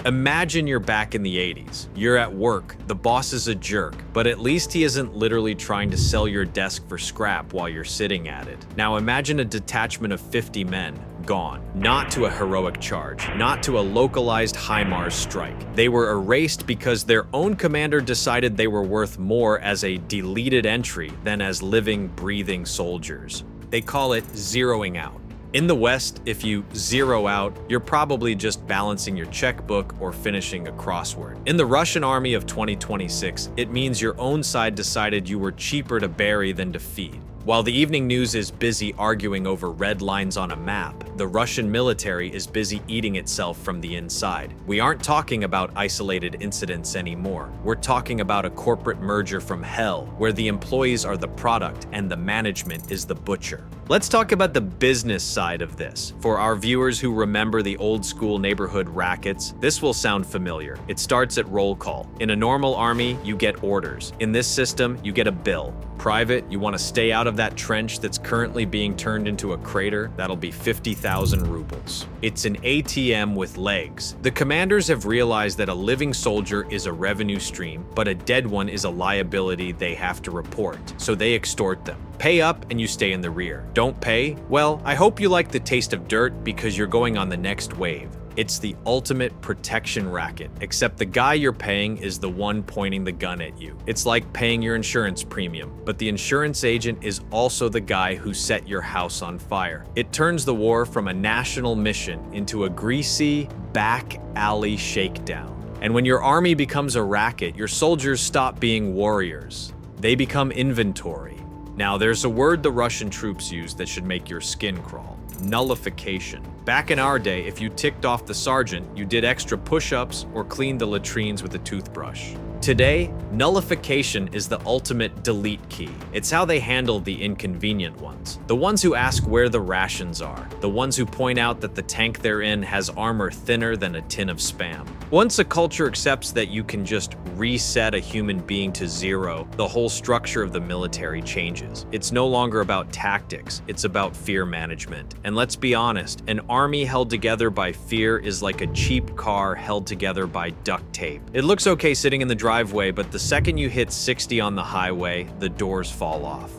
Imagine you're back in the 80s. You're at work, the boss is a jerk, but at least he isn't literally trying to sell your desk for scrap while you're sitting at it. Now imagine a detachment of 50 men, gone. Not to a heroic charge, not to a localized HIMARS strike. They were erased because their own commander decided they were worth more as a deleted entry than as living, breathing soldiers. They call it zeroing out. In the West, if you zero out, you're probably just balancing your checkbook or finishing a crossword. In the Russian army of 2026, it means your own side decided you were cheaper to bury than to feed. While the evening news is busy arguing over red lines on a map, the Russian military is busy eating itself from the inside. We aren't talking about isolated incidents anymore. We're talking about a corporate merger from hell, where the employees are the product and the management is the butcher. Let's talk about the business side of this. For our viewers who remember the old school neighborhood rackets, this will sound familiar. It starts at roll call. In a normal army, you get orders. In this system, you get a bill. Private, you want to stay out of that trench that's currently being turned into a crater, that'll be 50,000 rubles. It's an ATM with legs. The commanders have realized that a living soldier is a revenue stream, but a dead one is a liability they have to report, so they extort them. Pay up and you stay in the rear. Don't pay? Well, I hope you like the taste of dirt because you're going on the next wave. It's the ultimate protection racket, except the guy you're paying is the one pointing the gun at you. It's like paying your insurance premium, but the insurance agent is also the guy who set your house on fire. It turns the war from a national mission into a greasy, back alley shakedown. And when your army becomes a racket, your soldiers stop being warriors. They become inventory. Now, there's a word the Russian troops use that should make your skin crawl. Nullification. Back in our day, if you ticked off the sergeant, you did extra push-ups or cleaned the latrines with a toothbrush. Today, nullification is the ultimate delete key. It's how they handle the inconvenient ones. The ones who ask where the rations are. The ones who point out that the tank they're in has armor thinner than a tin of Spam. Once a culture accepts that you can just reset a human being to zero, the whole structure of the military changes. It's no longer about tactics, it's about fear management. And let's be honest, an army held together by fear is like a cheap car held together by duct tape. It looks okay sitting in the driveway, but the second you hit 60 on the highway, the doors fall off.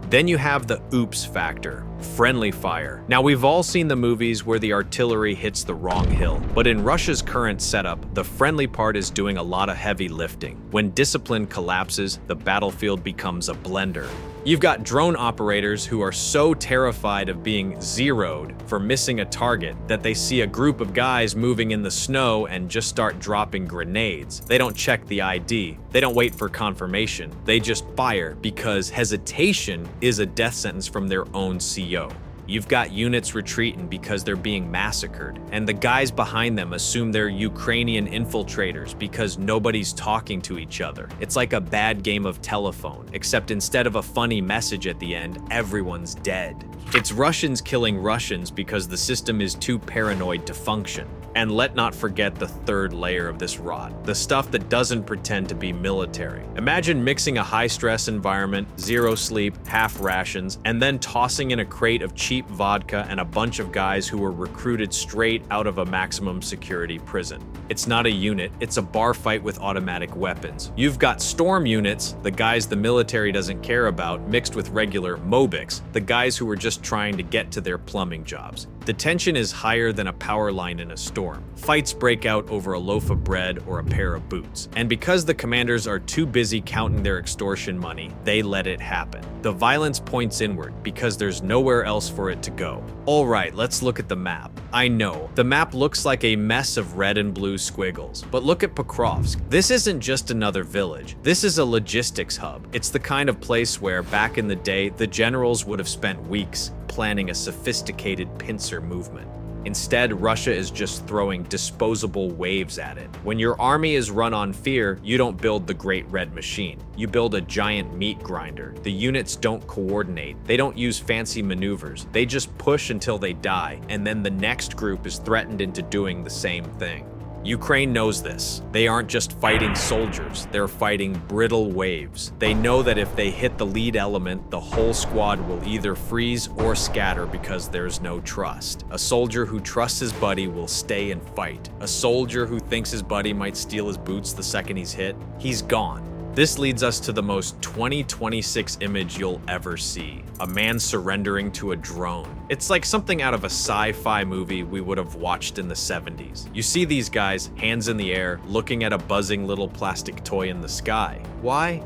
Then you have the oops factor, friendly fire. Now, we've all seen the movies where the artillery hits the wrong hill, but in Russia's current setup, the friendly part is doing a lot of heavy lifting. When discipline collapses, the battlefield becomes a blender. You've got drone operators who are so terrified of being zeroed for missing a target that they see a group of guys moving in the snow and just start dropping grenades. They don't check the ID. They don't wait for confirmation. They just fire because hesitation is a death sentence from their own CO. You've got units retreating because they're being massacred, and the guys behind them assume they're Ukrainian infiltrators because nobody's talking to each other. It's like a bad game of telephone, except instead of a funny message at the end, everyone's dead. It's Russians killing Russians because the system is too paranoid to function. And let not forget the third layer of this rot, the stuff that doesn't pretend to be military. Imagine mixing a high-stress environment, zero sleep, half rations, and then tossing in a crate of cheap vodka and a bunch of guys who were recruited straight out of a maximum security prison. It's not a unit, it's a bar fight with automatic weapons. You've got storm units, the guys the military doesn't care about, mixed with regular mobics, the guys who are just trying to get to their plumbing jobs. The tension is higher than a power line in a storm. Fights break out over a loaf of bread or a pair of boots. And because the commanders are too busy counting their extortion money, they let it happen. The violence points inward because there's nowhere else for it to go. All right, let's look at the map. I know, the map looks like a mess of red and blue squiggles, but look at Pokrovsk. This isn't just another village. This is a logistics hub. It's the kind of place where, back in the day, the generals would have spent weeks planning a sophisticated pincer movement. Instead, Russia is just throwing disposable waves at it. When your army is run on fear, you don't build the Great Red Machine. You build a giant meat grinder. The units don't coordinate. They don't use fancy maneuvers. They just push until they die, and then the next group is threatened into doing the same thing. Ukraine knows this. They aren't just fighting soldiers, they're fighting brittle waves. They know that if they hit the lead element, the whole squad will either freeze or scatter because there's no trust. A soldier who trusts his buddy will stay and fight. A soldier who thinks his buddy might steal his boots the second he's hit, he's gone. This leads us to the most 2026 image you'll ever see. A man surrendering to a drone. It's like something out of a sci-fi movie we would have watched in the 70s. You see these guys, hands in the air, looking at a buzzing little plastic toy in the sky. Why?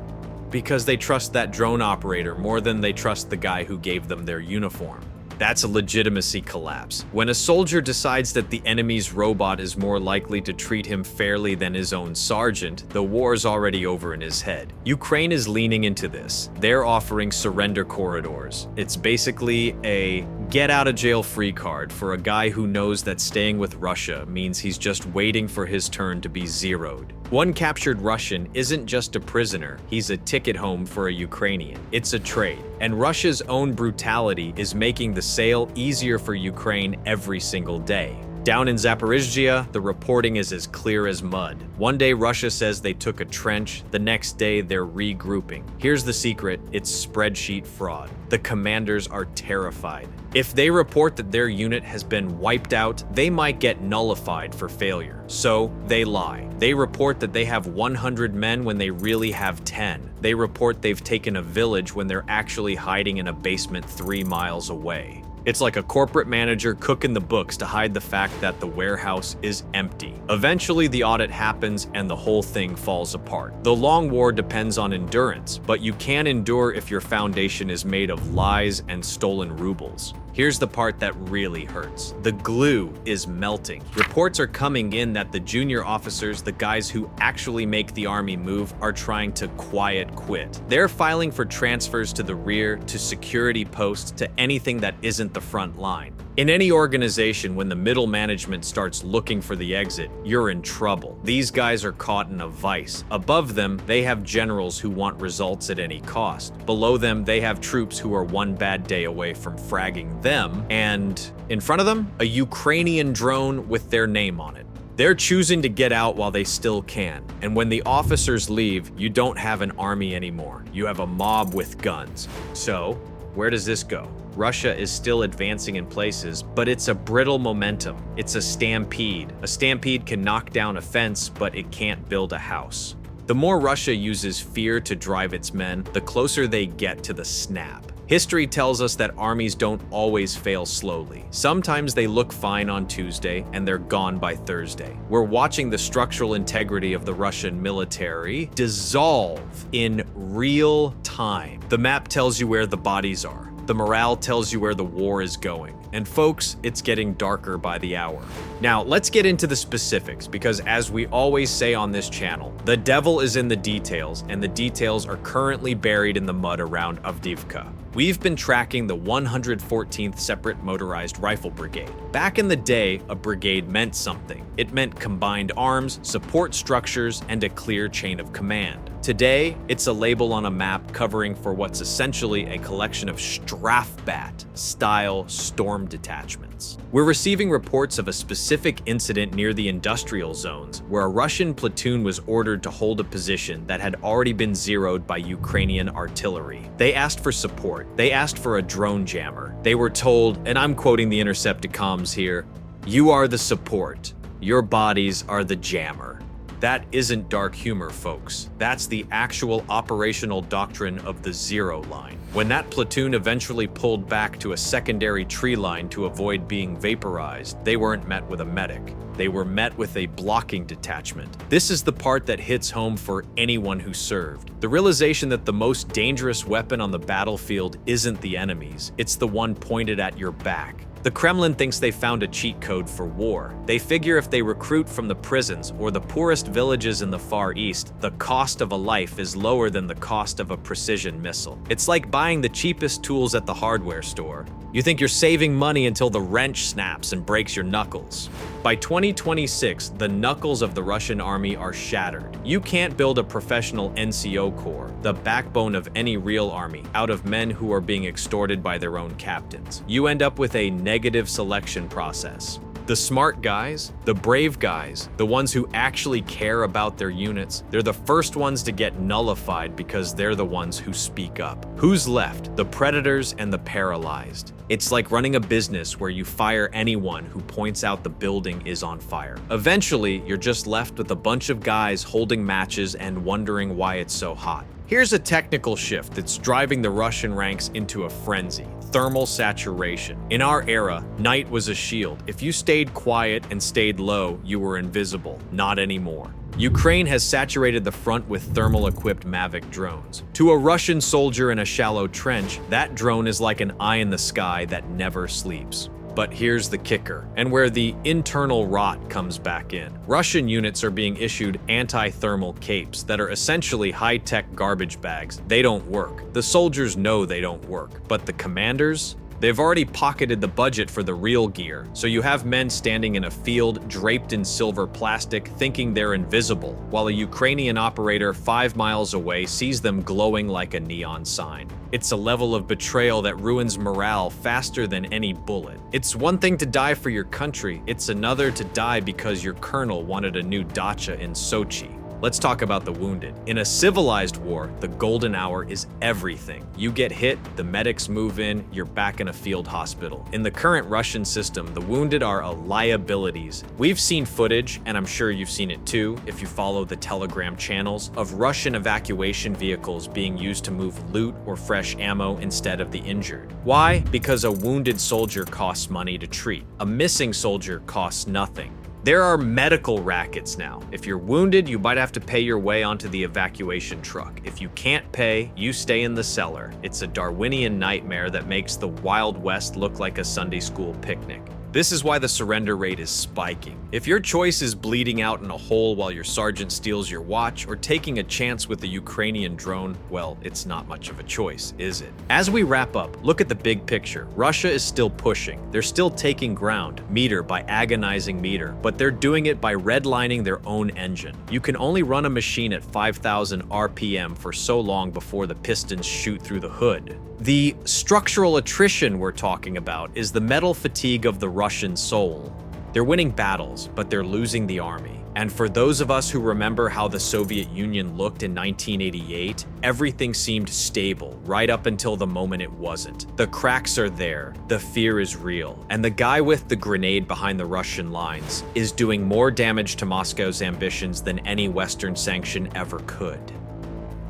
Because they trust that drone operator more than they trust the guy who gave them their uniform. That's a legitimacy collapse. When a soldier decides that the enemy's robot is more likely to treat him fairly than his own sergeant, the war's already over in his head. Ukraine is leaning into this. They're offering surrender corridors. It's basically a get-out-of-jail-free card for a guy who knows that staying with Russia means he's just waiting for his turn to be zeroed. One captured Russian isn't just a prisoner, he's a ticket home for a Ukrainian. It's a trade. And Russia's own brutality is making the sale easier for Ukraine every single day. Down in Zaporizhzhia, the reporting is as clear as mud. One day Russia says they took a trench, the next day they're regrouping. Here's the secret, it's spreadsheet fraud. The commanders are terrified. If they report that their unit has been wiped out, they might get nullified for failure. So they lie. They report that they have 100 men when they really have 10. They report they've taken a village when they're actually hiding in a basement 3 miles away. It's like a corporate manager cooking the books to hide the fact that the warehouse is empty. Eventually, the audit happens and the whole thing falls apart. The long war depends on endurance, but you can endure if your foundation is made of lies and stolen rubles. Here's the part that really hurts. The glue is melting. Reports are coming in that the junior officers, the guys who actually make the army move, are trying to quiet quit. They're filing for transfers to the rear, to security posts, to anything that isn't the front line. In any organization, when the middle management starts looking for the exit, you're in trouble. These guys are caught in a vice. Above them, they have generals who want results at any cost. Below them, they have troops who are one bad day away from fragging them. And in front of them, a Ukrainian drone with their name on it. They're choosing to get out while they still can. And when the officers leave, you don't have an army anymore. You have a mob with guns. So, where does this go? Russia is still advancing in places, but it's a brittle momentum. It's a stampede. A stampede can knock down a fence, but it can't build a house. The more Russia uses fear to drive its men, the closer they get to the snap. History tells us that armies don't always fail slowly. Sometimes they look fine on Tuesday and they're gone by Thursday. We're watching the structural integrity of the Russian military dissolve in real time. The map tells you where the bodies are. The morale tells you where the war is going. And folks, it's getting darker by the hour. Now, let's get into the specifics, because as we always say on this channel, the devil is in the details, and the details are currently buried in the mud around Avdiivka. We've been tracking the 114th Separate Motorized Rifle Brigade. Back in the day, a brigade meant something. It meant combined arms, support structures, and a clear chain of command. Today, it's a label on a map covering for what's essentially a collection of Strafbat-style storm detachments. We're receiving reports of a specific incident near the industrial zones where a Russian platoon was ordered to hold a position that had already been zeroed by Ukrainian artillery. They asked for support. They asked for a drone jammer. They were told, and I'm quoting the intercepted comms here, "You are the support. Your bodies are the jammer." That isn't dark humor, folks. That's the actual operational doctrine of the zero line. When that platoon eventually pulled back to a secondary tree line to avoid being vaporized, they weren't met with a medic. They were met with a blocking detachment. This is the part that hits home for anyone who served. The realization that the most dangerous weapon on the battlefield isn't the enemy's, it's the one pointed at your back. The Kremlin thinks they found a cheat code for war. They figure if they recruit from the prisons or the poorest villages in the Far East, the cost of a life is lower than the cost of a precision missile. It's like buying the cheapest tools at the hardware store. You think you're saving money until the wrench snaps and breaks your knuckles. By 2026, the knuckles of the Russian army are shattered. You can't build a professional NCO corps, the backbone of any real army, out of men who are being extorted by their own captains. You end up with a negative selection process. The smart guys, the brave guys, the ones who actually care about their units, they're the first ones to get nullified because they're the ones who speak up. Who's left? The predators and the paralyzed. It's like running a business where you fire anyone who points out the building is on fire. Eventually, you're just left with a bunch of guys holding matches and wondering why it's so hot. Here's a technical shift that's driving the Russian ranks into a frenzy: thermal saturation. In our era, night was a shield. If you stayed quiet and stayed low, you were invisible. Not anymore. Ukraine has saturated the front with thermal-equipped Mavic drones. To a Russian soldier in a shallow trench, that drone is like an eye in the sky that never sleeps. But here's the kicker, and where the internal rot comes back in. Russian units are being issued anti-thermal capes that are essentially high-tech garbage bags. They don't work. The soldiers know they don't work, but the commanders? They've already pocketed the budget for the real gear, so you have men standing in a field draped in silver plastic thinking they're invisible, while a Ukrainian operator 5 miles away sees them glowing like a neon sign. It's a level of betrayal that ruins morale faster than any bullet. It's one thing to die for your country, it's another to die because your colonel wanted a new dacha in Sochi. Let's talk about the wounded. In a civilized war, the golden hour is everything. You get hit, the medics move in, you're back in a field hospital. In the current Russian system, the wounded are liabilities. We've seen footage, and I'm sure you've seen it too, if you follow the Telegram channels, of Russian evacuation vehicles being used to move loot or fresh ammo instead of the injured. Why? Because a wounded soldier costs money to treat. A missing soldier costs nothing. There are medical rackets now. If you're wounded, you might have to pay your way onto the evacuation truck. If you can't pay, you stay in the cellar. It's a Darwinian nightmare that makes the Wild West look like a Sunday school picnic. This is why the surrender rate is spiking. If your choice is bleeding out in a hole while your sergeant steals your watch or taking a chance with the Ukrainian drone, well, it's not much of a choice, is it? As we wrap up, look at the big picture. Russia is still pushing. They're still taking ground, meter by agonizing meter, but they're doing it by redlining their own engine. You can only run a machine at 5,000 RPM for so long before the pistons shoot through the hood. The structural attrition we're talking about is the mental fatigue of the Russian soul. They're winning battles, but they're losing the army. And for those of us who remember how the Soviet Union looked in 1988, everything seemed stable right up until the moment it wasn't. The cracks are there, the fear is real, and the guy with the grenade behind the Russian lines is doing more damage to Moscow's ambitions than any Western sanction ever could.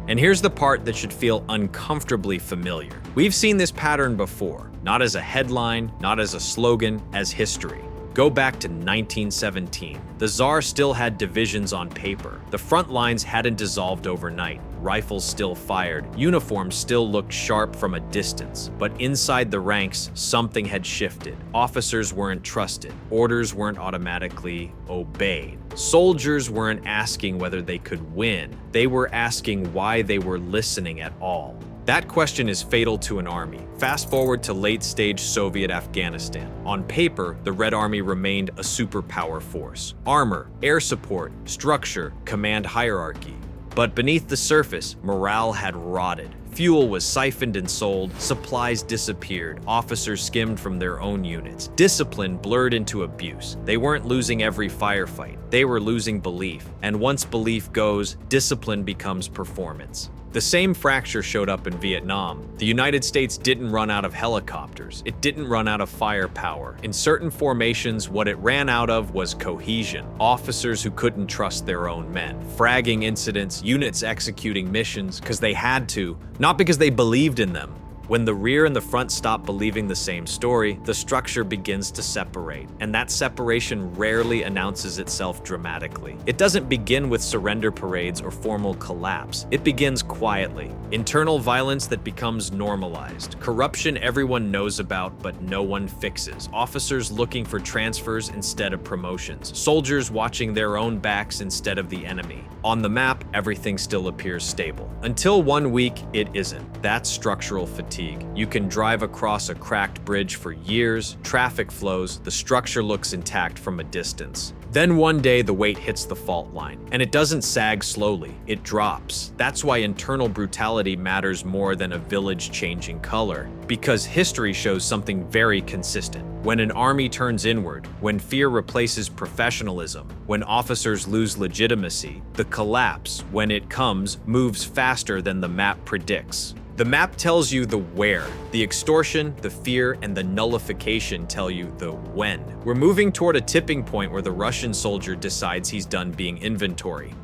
And here's the part that should feel uncomfortably familiar. We've seen this pattern before, not as a headline, not as a slogan, as history. Go back to 1917. The Tsar still had divisions on paper. The front lines hadn't dissolved overnight. Rifles still fired. Uniforms still looked sharp from a distance. But inside the ranks, something had shifted. Officers weren't trusted. Orders weren't automatically obeyed. Soldiers weren't asking whether they could win. They were asking why they were listening at all. That question is fatal to an army. Fast forward to late-stage Soviet Afghanistan. On paper, the Red Army remained a superpower force. Armor, air support, structure, command hierarchy. But beneath the surface, morale had rotted. Fuel was siphoned and sold, supplies disappeared, officers skimmed from their own units. Discipline blurred into abuse. They weren't losing every firefight, they were losing belief. And once belief goes, discipline becomes performance. The same fracture showed up in Vietnam. The United States didn't run out of helicopters. It didn't run out of firepower. In certain formations, what it ran out of was cohesion. Officers who couldn't trust their own men. Fragging incidents, units executing missions because they had to, not because they believed in them. When the rear and the front stop believing the same story, the structure begins to separate, and that separation rarely announces itself dramatically. It doesn't begin with surrender parades or formal collapse. It begins quietly. Internal violence that becomes normalized. Corruption everyone knows about, but no one fixes. Officers looking for transfers instead of promotions. Soldiers watching their own backs instead of the enemy. On the map, everything still appears stable. Until 1 week, it isn't. That's structural fatigue. You can drive across a cracked bridge for years, traffic flows, the structure looks intact from a distance. Then one day the weight hits the fault line, and it doesn't sag slowly, it drops. That's why internal brutality matters more than a village changing color, because history shows something very consistent. When an army turns inward, when fear replaces professionalism, when officers lose legitimacy, the collapse, when it comes, moves faster than the map predicts. The map tells you the where. The extortion, the fear, and the nullification tell you the when. We're moving toward a tipping point where the Russian soldier decides he's done being inventory.